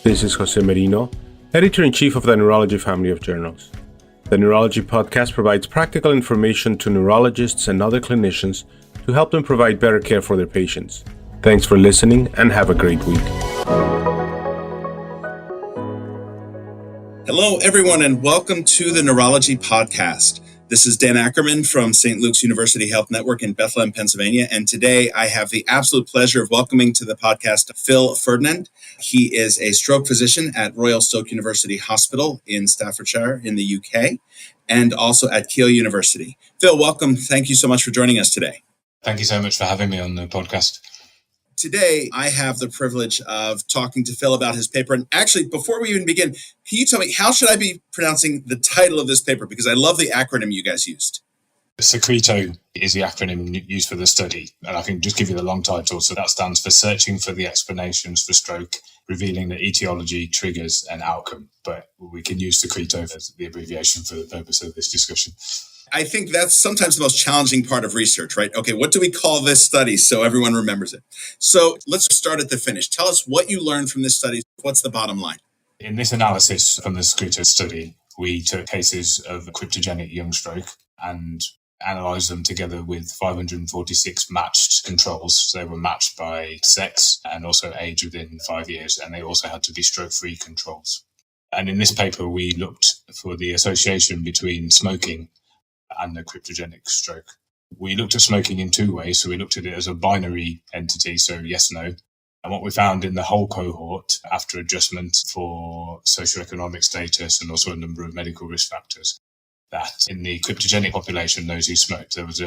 This is Jose Merino, Editor-in-Chief of the Neurology family of journals. The Neurology podcast provides practical information to neurologists and other clinicians to help them provide better care for their patients. Thanks for listening and have a great week. Hello, everyone, and welcome to the Neurology podcast. This is Dan Ackerman from St. Luke's University Health Network in Bethlehem, Pennsylvania. And today I have the absolute pleasure of welcoming to the podcast Phil Ferdinand. He is a stroke physician at Royal Stoke University Hospital in Staffordshire in the UK, and also at Keele University. Phil, welcome. Thank you so much for joining us today. Thank you so much for having me on the podcast. Today, I have the privilege of talking to Phil about his paper. And actually, before we even begin, can you tell me, how should I be pronouncing the title of this paper? Because I love the acronym you guys used. CRITO is the acronym used for the study. And I can just give you the long title. So that stands for Searching for the Explanations for Stroke, Revealing the Etiology, Triggers, and Outcome. But we can use CRITO as the abbreviation for the purpose of this discussion. I think that's sometimes the most challenging part of research, right? Okay, what do we call this study so everyone remembers it? So let's start at the finish. Tell us what you learned from this study. What's the bottom line? In this analysis from the CRITO study, we took cases of cryptogenic young stroke and analysed them together with 546 matched controls. So they were matched by sex and also age within 5 years, and they also had to be stroke-free controls. And in this paper, we looked for the association between smoking and the cryptogenic stroke. We looked at smoking in two ways. So we looked at it as a binary entity, so yes, no. And what we found in the whole cohort, after adjustment for socioeconomic status and also a number of medical risk factors, that in the cryptogenic population, those who smoked, there was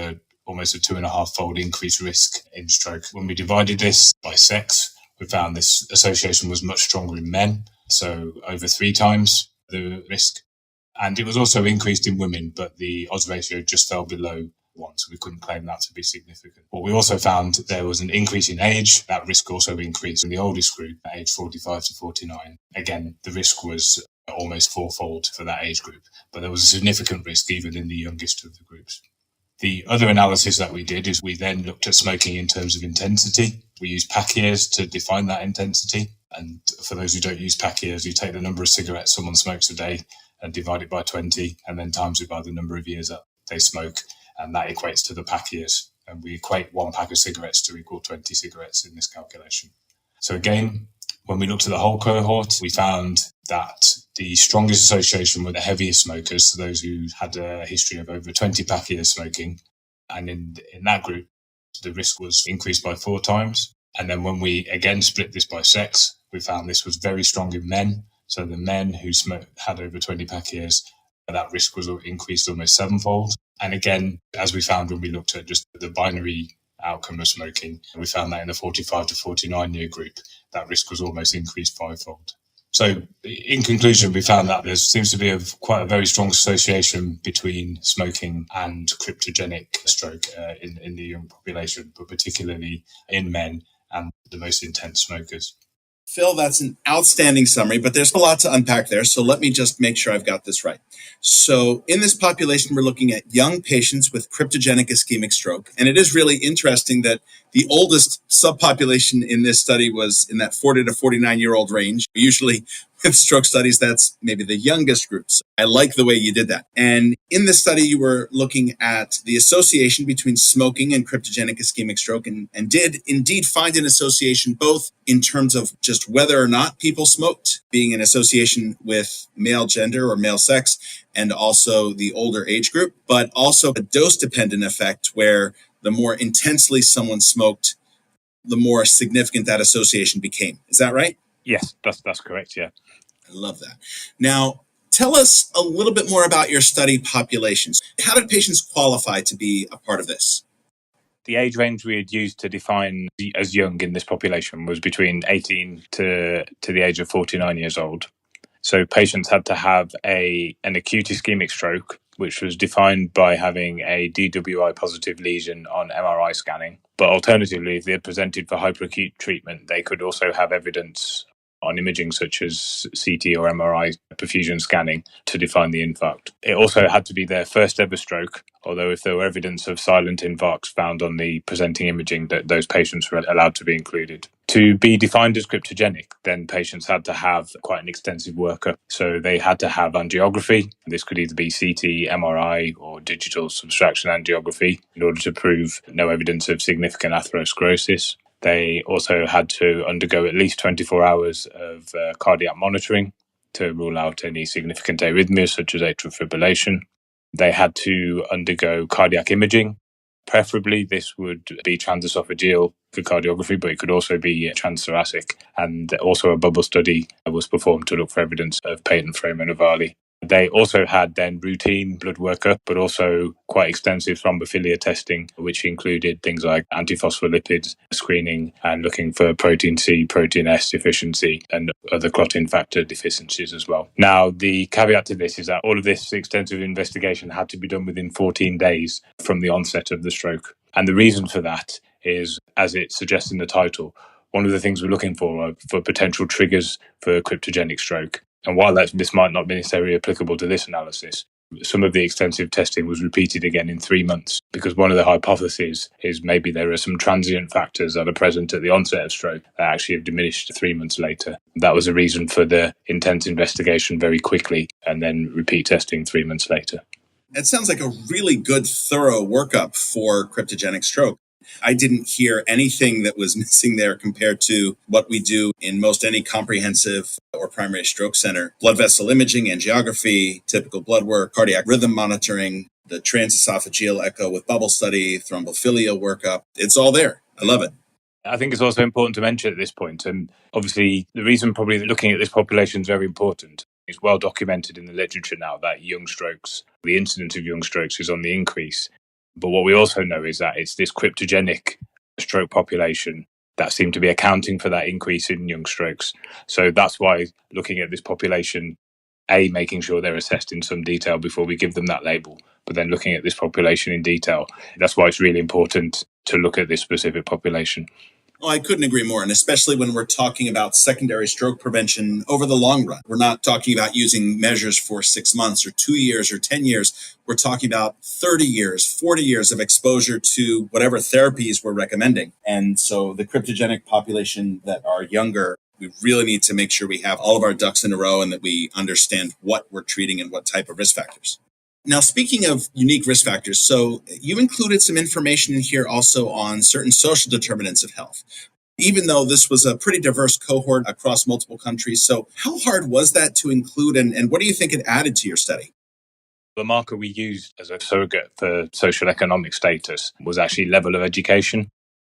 almost a 2.5-fold increased risk in stroke. When we divided this by sex, we found this association was much stronger in men, so over 3 times the risk. And it was also increased in women, but the odds ratio just fell below 1, so we couldn't claim that to be significant. What we also found, there was an increase in age. That risk also increased in the oldest group, at age 45 to 49. Again, the risk was almost 4-fold for that age group, but there was a significant risk even in the youngest of the groups. The other analysis that we did is we then looked at smoking in terms of intensity. We used pack years to define that intensity. And for those who don't use pack years, you take the number of cigarettes someone smokes a day and divide it by 20, and then times it by the number of years that they smoke, and that equates to the pack years. And we equate 1 pack of cigarettes to equal 20 cigarettes in this calculation. So again, when we looked at the whole cohort, we found that the strongest association were the heaviest smokers, so those who had a history of over 20 pack years smoking. And in that group, the risk was increased by 4 times. And then when we again split this by sex, we found this was very strong in men. So the men who had over 20 pack years, that risk was increased almost 7-fold. And again, as we found when we looked at just the binary outcome of smoking, we found that in the 45 to 49 year group, that risk was almost increased 5-fold. So in conclusion, we found that there seems to be quite a very strong association between smoking and cryptogenic stroke in the young population, but particularly in men and the most intense smokers. Phil, that's an outstanding summary, but there's a lot to unpack there. So let me just make sure I've got this right. So in this population, we're looking at young patients with cryptogenic ischemic stroke. And it is really interesting that the oldest subpopulation in this study was in that 40 to 49-year-old range. Usually with stroke studies, that's maybe the youngest groups. I like the way you did that. And in this study, you were looking at the association between smoking and cryptogenic ischemic stroke and did indeed find an association both in terms of just whether or not people smoked, being an association with male gender or male sex, and also the older age group, but also a dose-dependent effect where the more intensely someone smoked, the more significant that association became. Is that right? Yes, that's correct, yeah. I love that. Now, tell us a little bit more about your study populations. How did patients qualify to be a part of this? The age range we had used to define as young in this population was between 18 to the age of 49 years old. So patients had to have an acute ischemic stroke, which was defined by having a DWI positive lesion on MRI scanning. But alternatively, if they had presented for hyperacute treatment, they could also have evidence on imaging such as CT or MRI perfusion scanning to define the infarct. It also had to be their first ever stroke, although if there were evidence of silent infarcts found on the presenting imaging, that those patients were allowed to be included. To be defined as cryptogenic, then patients had to have quite an extensive workup. So they had to have angiography. This could either be CT, MRI, or digital subtraction angiography in order to prove no evidence of significant atherosclerosis. They also had to undergo at least 24 hours of cardiac monitoring to rule out any significant arrhythmias such as atrial fibrillation. They had to undergo cardiac imaging. Preferably, this would be transesophageal for cardiography, but it could also be transthoracic. And also a bubble study was performed to look for evidence of patent foramen ovale. They also had then routine blood workup, but also quite extensive thrombophilia testing, which included things like antiphospholipids screening and looking for protein C, protein S deficiency, and other clotting factor deficiencies as well. Now, the caveat to this is that all of this extensive investigation had to be done within 14 days from the onset of the stroke. And the reason for that is, as it suggests in the title, one of the things we're looking for are for potential triggers for cryptogenic stroke. And while this might not be necessarily applicable to this analysis, some of the extensive testing was repeated again in 3 months, because one of the hypotheses is maybe there are some transient factors that are present at the onset of stroke that actually have diminished 3 months later. That was a reason for the intense investigation very quickly and then repeat testing 3 months later. It sounds like a really good, thorough workup for cryptogenic stroke. I didn't hear anything that was missing there compared to what we do in most any comprehensive or primary stroke center. Blood vessel imaging, angiography, typical blood work, cardiac rhythm monitoring, the transesophageal echo with bubble study, thrombophilia workup. It's all there. I love it. I think it's also important to mention at this point, and obviously the reason probably that looking at this population is very important. It's well documented in the literature now that young strokes, the incidence of young strokes is on the increase. But what we also know is that it's this cryptogenic stroke population that seem to be accounting for that increase in young strokes. So that's why looking at this population, making sure they're assessed in some detail before we give them that label, but then looking at this population in detail, that's why it's really important to look at this specific population. Well, I couldn't agree more, and especially when we're talking about secondary stroke prevention over the long run. We're not talking about using measures for 6 months or 2 years or 10 years. We're talking about 30 years, 40 years of exposure to whatever therapies we're recommending. And so the cryptogenic population that are younger, we really need to make sure we have all of our ducks in a row and that we understand what we're treating and what type of risk factors. Now, speaking of unique risk factors, so you included some information in here also on certain social determinants of health, even though this was a pretty diverse cohort across multiple countries. So how hard was that to include, and what do you think it added to your study? The marker we used as a surrogate for social economic status was actually level of education.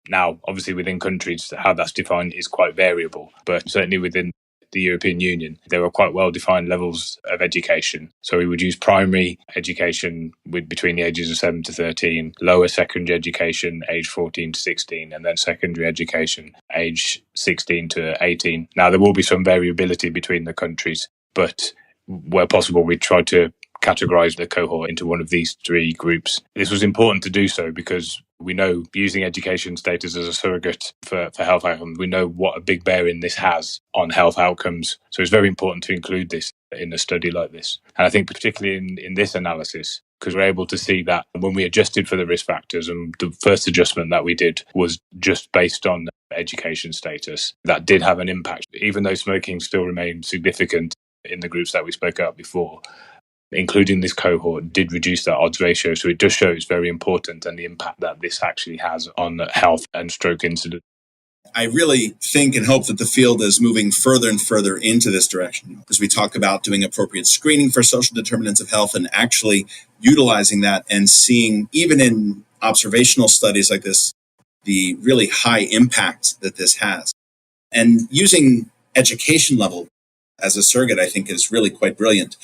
Now, obviously within countries, how that's defined is quite variable, but certainly within the European Union, there were quite well-defined levels of education. So we would use primary education with between the ages of 7 to 13, lower secondary education, age 14 to 16, and then secondary education, age 16 to 18. Now, there will be some variability between the countries, but where possible, we tried to categorize the cohort into one of these three groups. This was important to do so because we know using education status as a surrogate for health outcomes, we know what a big bearing this has on health outcomes. So it's very important to include this in a study like this. And I think particularly in this analysis, because we're able to see that when we adjusted for the risk factors, and the first adjustment that we did was just based on education status, that did have an impact. Even though smoking still remained significant in the groups that we spoke about before, including this cohort did reduce that odds ratio. So it does show it's very important and the impact that this actually has on health and stroke incidence. I really think and hope that the field is moving further and further into this direction as we talk about doing appropriate screening for social determinants of health and actually utilizing that and seeing, even in observational studies like this, the really high impact that this has. And using education level as a surrogate, I think, is really quite brilliant.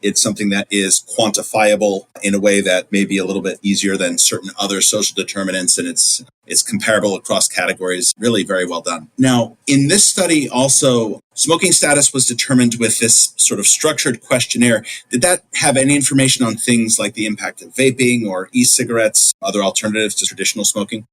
It's something that is quantifiable in a way that may be a little bit easier than certain other social determinants, and it's comparable across categories. Really very well done. Now, in this study also, smoking status was determined with this sort of structured questionnaire. Did that have any information on things like the impact of vaping or e-cigarettes, other alternatives to traditional smoking?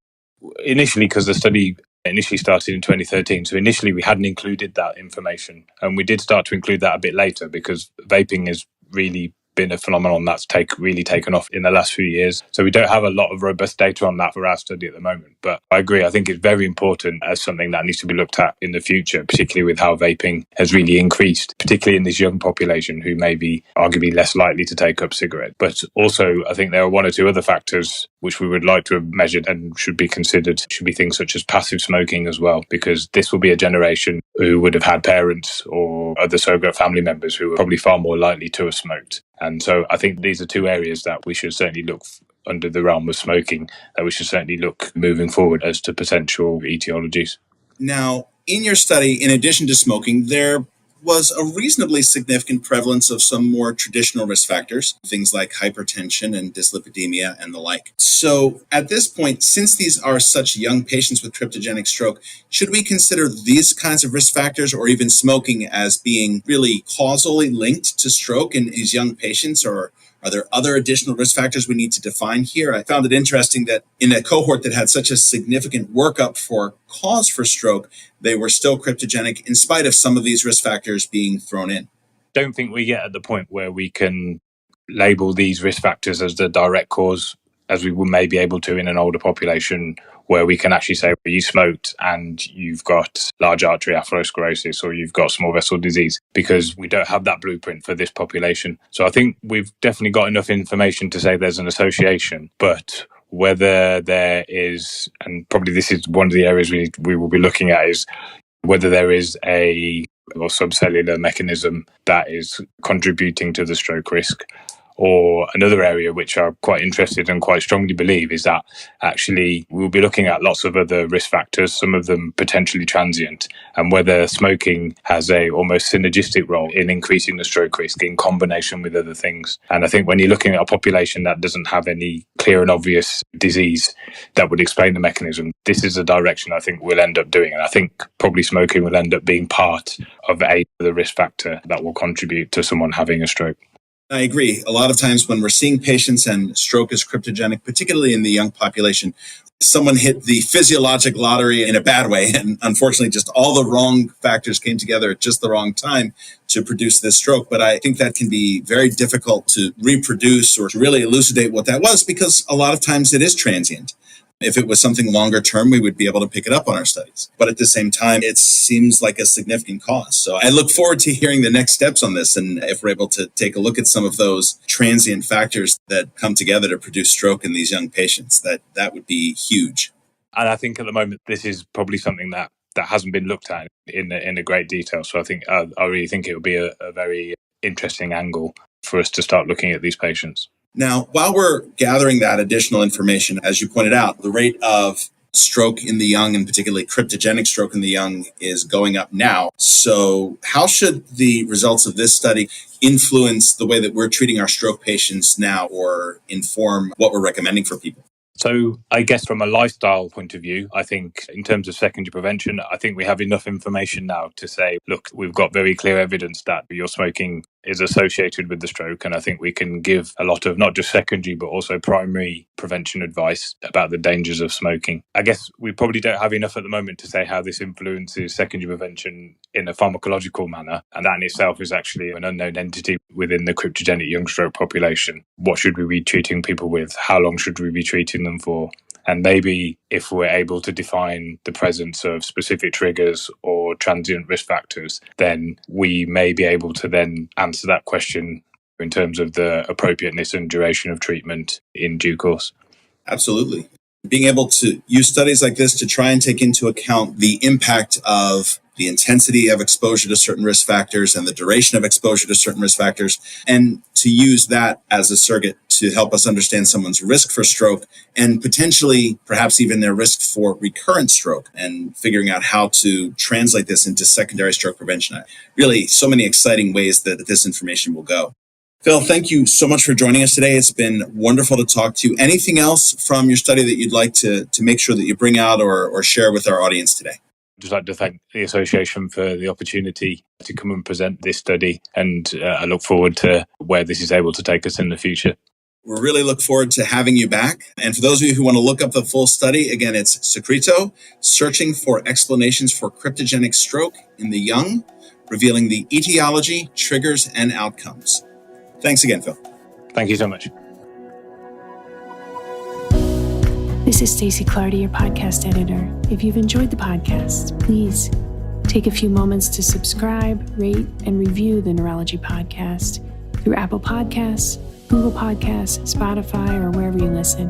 Initially, because the study initially started in 2013. So initially we hadn't included that information, and we did start to include that a bit later because vaping is really been a phenomenon that's really taken off in the last few years. So we don't have a lot of robust data on that for our study at the moment. But I agree, I think it's very important as something that needs to be looked at in the future, particularly with how vaping has really increased, particularly in this young population who may be arguably less likely to take up cigarettes. But also, I think there are one or two other factors which we would like to have measured and should be considered. Should be things such as passive smoking as well, because this will be a generation who would have had parents or other surrogate family members who are probably far more likely to have smoked. And so I think these are two areas that we should certainly look under the realm of smoking, that we should certainly look moving forward as to potential etiologies. Now, in your study, in addition to smoking, there was a reasonably significant prevalence of some more traditional risk factors, things like hypertension and dyslipidemia and the like. So at this point, since these are such young patients with cryptogenic stroke, should we consider these kinds of risk factors or even smoking as being really causally linked to stroke in these young patients, or are there other additional risk factors we need to define here? I found it interesting that in a cohort that had such a significant workup for cause for stroke, they were still cryptogenic in spite of some of these risk factors being thrown in. Don't think we get at the point where we can label these risk factors as the direct cause, as we may be able to in an older population, where we can actually say, well, you smoked and you've got large artery atherosclerosis or you've got small vessel disease, because we don't have that blueprint for this population. So I think we've definitely got enough information to say there's an association, but whether there is, and probably this is one of the areas we will be looking at, is whether there is a or subcellular mechanism that is contributing to the stroke risk. Or another area which I'm quite interested and quite strongly believe is that actually we'll be looking at lots of other risk factors, some of them potentially transient, and whether smoking has a almost synergistic role in increasing the stroke risk in combination with other things. And I think when you're looking at a population that doesn't have any clear and obvious disease that would explain the mechanism, this is a direction I think we'll end up doing. And I think probably smoking will end up being part of the risk factor that will contribute to someone having a stroke. I agree. A lot of times when we're seeing patients and stroke is cryptogenic, particularly in the young population, someone hit the physiologic lottery in a bad way. And unfortunately, just all the wrong factors came together at just the wrong time to produce this stroke. But I think that can be very difficult to reproduce or to really elucidate what that was, because a lot of times it is transient. If it was something longer term, we would be able to pick it up on our studies. But at the same time, it seems like a significant cost. So I look forward to hearing the next steps on this. And if we're able to take a look at some of those transient factors that come together to produce stroke in these young patients, that would be huge. And I think at the moment, this is probably something that hasn't been looked at in a great detail. So I think I really think it would be a very interesting angle for us to start looking at these patients. Now, while we're gathering that additional information, as you pointed out, the rate of stroke in the young, and particularly cryptogenic stroke in the young, is going up now. So how should the results of this study influence the way that we're treating our stroke patients now, or inform what we're recommending for people? So I guess from a lifestyle point of view, I think in terms of secondary prevention, I think we have enough information now to say, look, we've got very clear evidence that your smoking is associated with the stroke. And I think we can give a lot of not just secondary, but also primary prevention advice about the dangers of smoking. I guess we probably don't have enough at the moment to say how this influences secondary prevention in a pharmacological manner. And that in itself is actually an unknown entity within the cryptogenic young stroke population. What should we be treating people with? How long should we be treating them for? And maybe if we're able to define the presence of specific triggers or transient risk factors, then we may be able to then answer that question in terms of the appropriateness and duration of treatment in due course. Absolutely. Being able to use studies like this to try and take into account the impact of the intensity of exposure to certain risk factors and the duration of exposure to certain risk factors, and to use that as a surrogate to help us understand someone's risk for stroke and potentially perhaps even their risk for recurrent stroke, and figuring out how to translate this into secondary stroke prevention. Really, so many exciting ways that this information will go. Phil, thank you so much for joining us today. It's been wonderful to talk to you. Anything else from your study that you'd like to make sure that you bring out or share with our audience today? I'd just like to thank the association for the opportunity to come and present this study, and I look forward to where this is able to take us in the future. We really look forward to having you back. And for those of you who want to look up the full study, again, it's Secreto, Searching for Explanations for Cryptogenic Stroke in the Young, revealing the etiology, triggers, and outcomes. Thanks again, Phil. Thank you so much. This is Stacey Clardy, your podcast editor. If you've enjoyed the podcast, please take a few moments to subscribe, rate, and review the Neurology Podcast through Apple Podcasts, Google Podcasts, Spotify, or wherever you listen.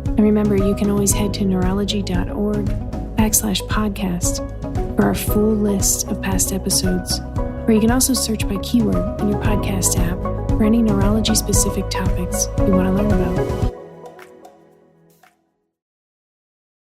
And remember, you can always head to neurology.org/podcast for our full list of past episodes. Or you can also search by keyword in your podcast app for any neurology-specific topics you want to learn about.